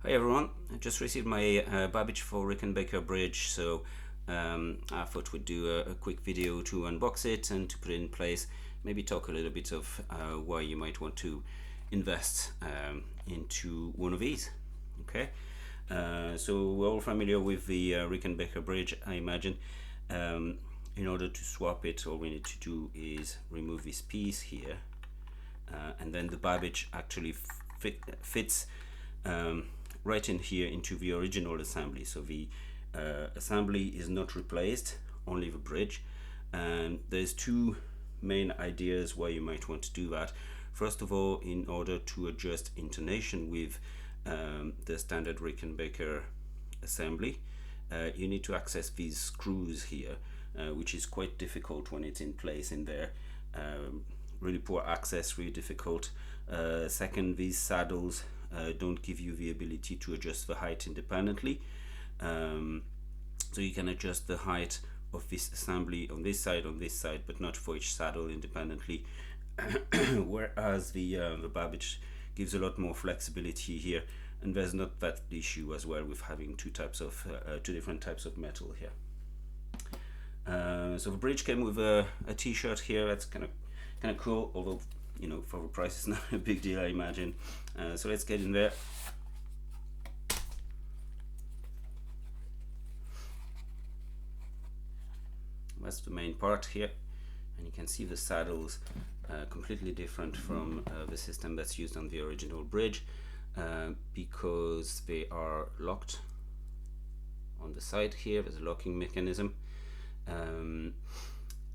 Hi everyone, I just received my Babicz for Rickenbacker bridge, so I thought we'd do a quick video to unbox it and to put it in place, maybe talk a little bit of why you might want to invest into one of these. Okay, so we're all familiar with the Rickenbacker bridge, I imagine. In order to swap it, all we need to do is remove this piece here, and then the Babicz actually fits right in here into the original assembly. So the assembly is not replaced, only the bridge. And there's two main ideas why you might want to do that. First of all, in order to adjust intonation with the standard Rickenbacker assembly, you need to access these screws here, which is quite difficult when it's in place in there. Really poor access, really difficult. Second, these saddles don't give you the ability to adjust the height independently. So you can adjust the height of this assembly on this side, but not for each saddle independently. Whereas the Babicz gives a lot more flexibility here, and there's not that issue as well with having two different types of metal here. So the bridge came with a t-shirt here. That's kind of cool, although for the price it's not a big deal, I imagine. So let's get in there. That's the main part here, and you can see the saddles completely different from the system that's used on the original bridge, because they are locked on the side here. There's a locking mechanism,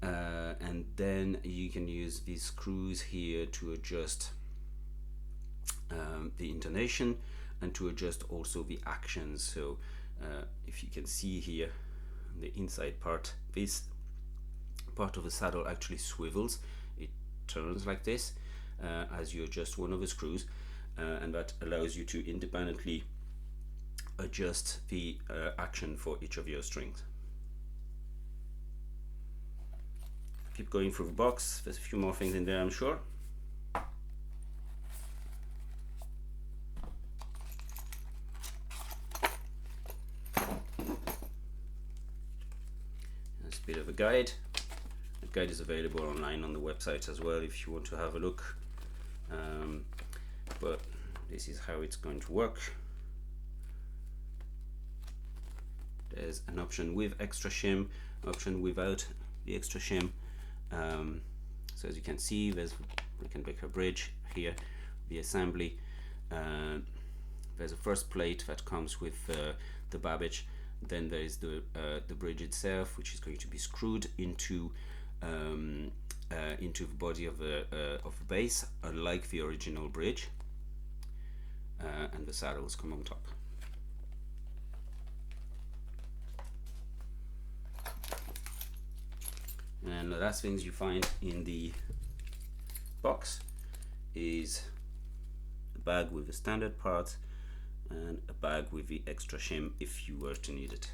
and then you can use these screws here to adjust the intonation and to adjust also the actions. So if you can see here, the inside part, this part of the saddle actually swivels. It turns like this as you adjust one of the screws, and that allows you to independently adjust the action for each of your strings. Keep going through the box. There's a few more things in there, I'm sure. There's a bit of a guide. The guide is available online on the website as well if you want to have a look. But this is how it's going to work. There's an option with extra shim, option without the extra shim. So as you can see, there's Rickenbacker bridge here, the assembly. There's a first plate that comes with the Babicz. Then there is the bridge itself, which is going to be screwed into the body of the base, unlike the original bridge. And the saddles come on top. And the last things you find in the box is a bag with the standard parts and a bag with the extra shim if you were to need it.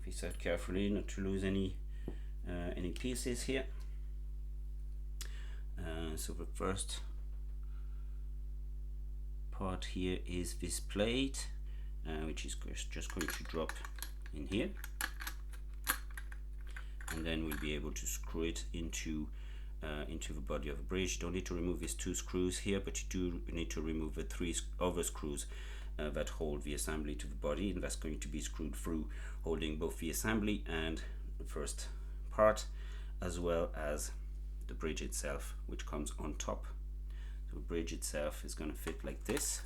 Take this out carefully not to lose any pieces here. So the first part here is this plate, which is just going to drop in here, and then we'll be able to screw it into the body of the bridge. You don't need to remove these two screws here, but you do need to remove the three other screws that hold the assembly to the body, and that's going to be screwed through, holding both the assembly and the first part, as well as the bridge itself, which comes on top. So the bridge itself is going to fit like this.